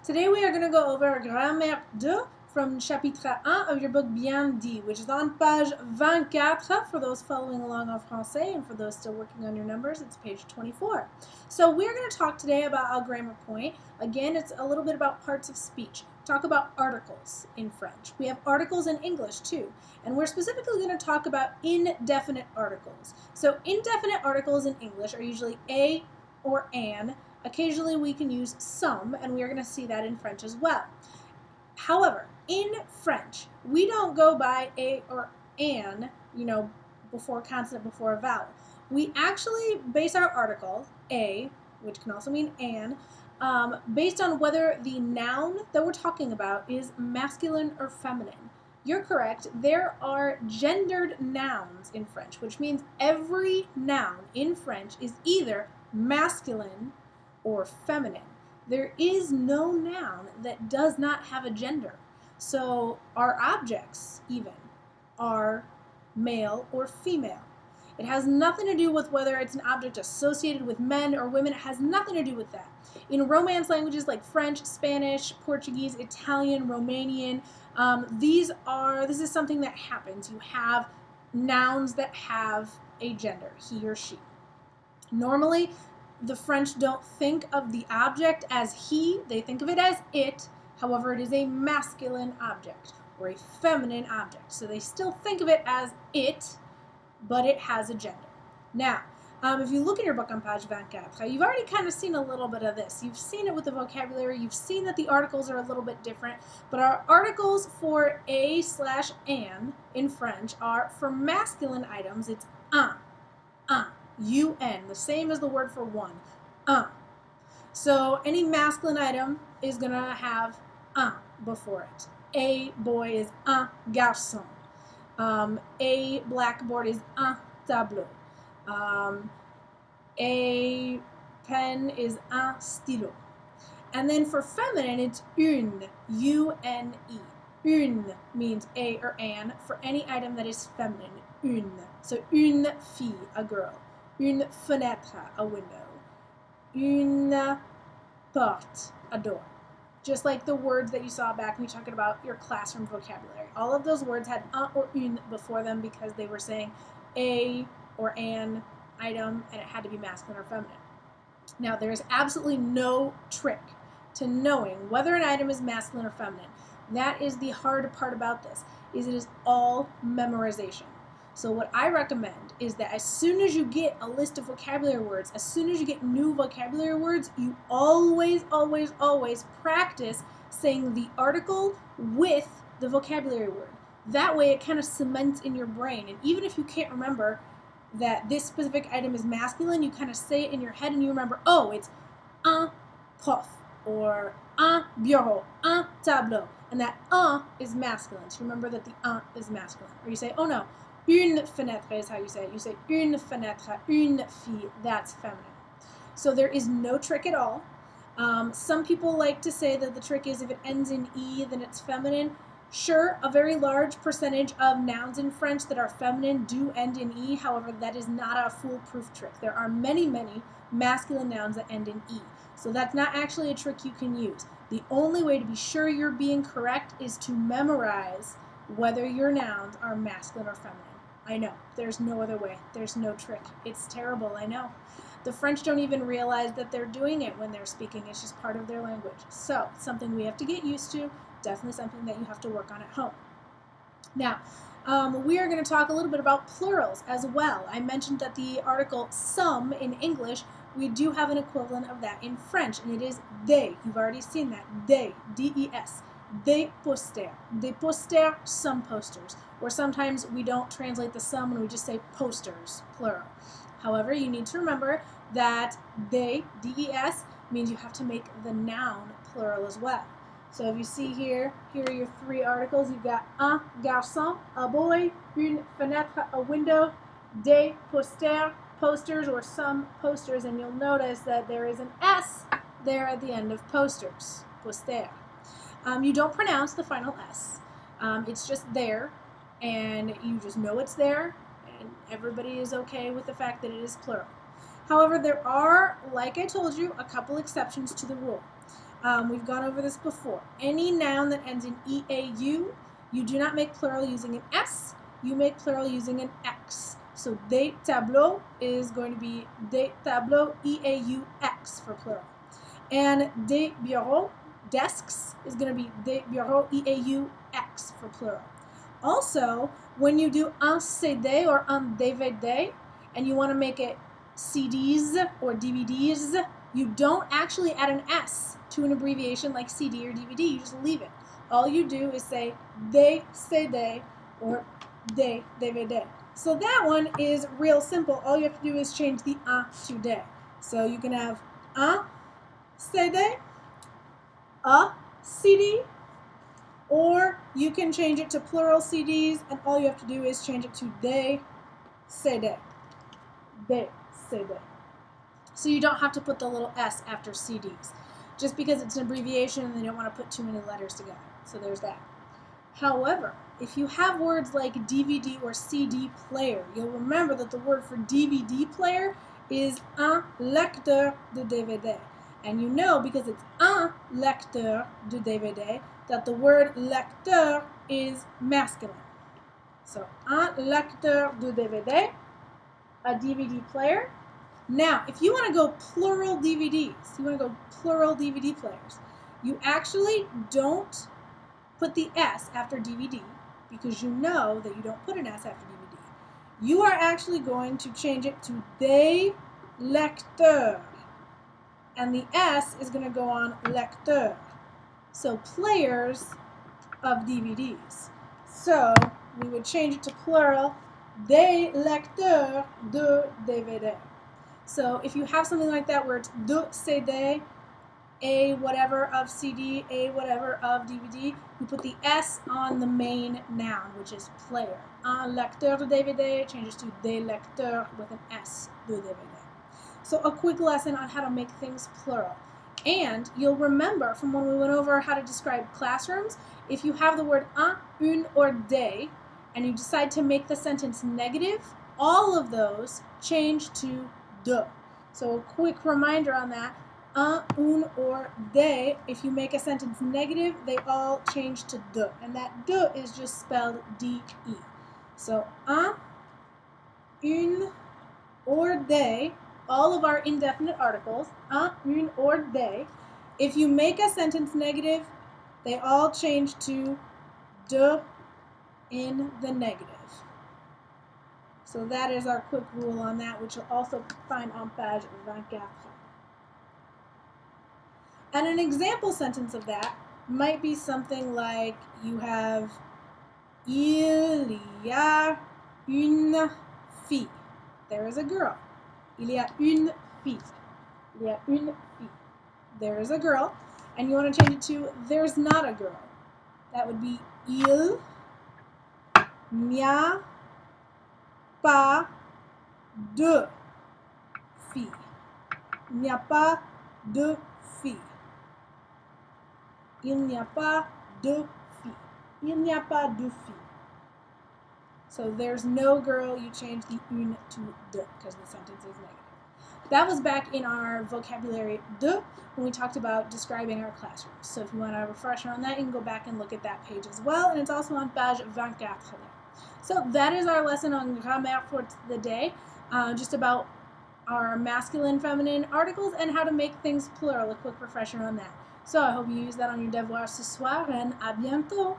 Today we are going to go over Grammaire 2 from Chapitre 1 of your book Bien Dit, which is on page 24 for those following along en français, and for those still working on your numbers, it's page 24. So we're going to talk today about a grammar point. Again, it's a little bit about parts of speech. Talk about articles in French. We have articles in English too, and we're specifically going to talk about indefinite articles. So indefinite articles in English are usually a or an. Occasionally we can use some, and we are going to see that in French as well. However, in French, we don't go by a or an, before consonant, before a vowel. We actually base our article, a, which can also mean an, based on whether the noun that we're talking about is masculine or feminine. You're correct. There are gendered nouns in French, which means every noun in French is either masculine or feminine. There is no noun that does not have a gender. So our objects even are male or female. It has nothing to do with whether it's an object associated with men or women. It has nothing to do with that. In Romance languages like French, Spanish, Portuguese, Italian, Romanian, this is something that happens. You have nouns that have a gender, he or she. Normally, the French don't think of the object as he, they think of it as it. However, it is a masculine object or a feminine object. So they still think of it as it, but it has a gender. Now, if you look in your book on page 24, you've already kind of seen a little bit of this. You've seen it with the vocabulary. You've seen that the articles are a little bit different. But our articles for a/an in French are, for masculine items, it's un. UN, the same as the word for one, So any masculine item is going to have un before it. A boy is un garçon. A blackboard is un tableau. A pen is un stylo. And then for feminine, it's une, U-N-E. Une means a or an for any item that is feminine, une. So une fille, a girl. Une fenêtre, a window. Une porte, a door. Just like the words that you saw back when we talked about your classroom vocabulary. All of those words had un or une before them because they were saying a or an item, and it had to be masculine or feminine. Now, there is absolutely no trick to knowing whether an item is masculine or feminine. That is the hard part about this, is it is all memorization. So what I recommend is that as soon as you get a list of vocabulary words, as soon as you get new vocabulary words, you always practice saying the article with the vocabulary word. That way it kind of cements in your brain. And even if you can't remember that this specific item is masculine, you kind of say it in your head and you remember, oh, it's un prof, or un bureau, un tableau. And that is masculine. So remember that the is masculine. Or you say, oh no, une fenêtre is how you say it. You say une fenêtre, une fille, that's feminine. So there is no trick at all. Some people like to say that the trick is if it ends in E, then it's feminine. Sure, a very large percentage of nouns in French that are feminine do end in E. However, that is not a foolproof trick. There are many masculine nouns that end in E. So that's not actually a trick you can use. The only way to be sure you're being correct is to memorize whether your nouns are masculine or feminine. I know, there's no other way. There's no trick. It's terrible, I know. The French don't even realize that they're doing it when they're speaking. It's just part of their language. So, it's something we have to get used to. Definitely something that you have to work on at home. Now, we are going to talk a little bit about plurals as well. I mentioned that the article some in English, we do have an equivalent of that in French, and it is they. You've already seen that. They, D-E-S. Des posters. Des posters, some posters. Or sometimes we don't translate the some and we just say posters, plural. However, you need to remember that they, D-E-S, means you have to make the noun plural as well. So if you see here are your three articles. You've got un garçon, a boy, une fenêtre, a window, des posters, posters or some posters, and you'll notice that there is an S there at the end of posters, poster. You don't pronounce the final S. It's just there, and you just know it's there, and everybody is okay with the fact that it is plural. However, there are, like I told you, a couple exceptions to the rule. We've gone over this before. Any noun that ends in EAU, you do not make plural using an S, you make plural using an X. So des tableaux is going to be des tableaux, EAU-X for plural. And des bureaux, desks, is going to be des bureaux, EAU-X for plural. Also, when you do un CD or un DVD, and you want to make it CDs or DVDs, you don't actually add an S to an abbreviation like CD or DVD, you just leave it. All you do is say des CD or des DVD. So that one is real simple. All you have to do is change the un to des. So you can have un CD, a CD, or you can change it to plural CDs, and all you have to do is change it to des CD. Des CD. So you don't have to put the little S after CDs, just because it's an abbreviation and they don't want to put too many letters together. So there's that. However, if you have words like DVD or CD player, you'll remember that the word for DVD player is un lecteur de DVD. And you know, because it's un lecteur de DVD, that the word lecteur is masculine. So un lecteur de DVD, a DVD player. Now, if you want to go plural DVDs, you want to go plural DVD players, you actually don't put the S after DVD, because you know that you don't put an S after DVD. You are actually going to change it to des lecteurs, and the S is going to go on lecteur. So players of DVDs. So we would change it to plural, des lecteurs de DVD. So if you have something like that where it's de CD, a whatever of CD, a whatever of DVD, you put the S on the main noun, which is player. Un lecteur de DVD changes to des lecteurs with an S de DVD. So a quick lesson on how to make things plural. And you'll remember from when we went over how to describe classrooms, if you have the word un, une, or des, and you decide to make the sentence negative, all of those change to de. So a quick reminder on that, un, une, or des, if you make a sentence negative, they all change to de. And that de is just spelled D-E. So un, une, or des, all of our indefinite articles, un, une, or des, if you make a sentence negative, they all change to de in the negative. So that is our quick rule on that, which you'll also find on page 24. And an example sentence of that might be something like you have il y a une fille. There is a girl. Il y a une fille. Il y a une fille. There is a girl. And you want to change it to there's not a girl. That would be il n'y a pas de fille. Il n'y a pas de fille. Il n'y a pas de fille. Il n'y a pas de fille. So there's no girl, you change the une to de because the sentence is negative. That was back in our vocabulary de when we talked about describing our classrooms. So if you want a refresher on that, you can go back and look at that page as well. And it's also on page 24 there. So that is our lesson on Grammaire for the day, just about our masculine, feminine articles and how to make things plural, a quick refresher on that. So I hope you use that on your devoirs ce soir, and à bientôt!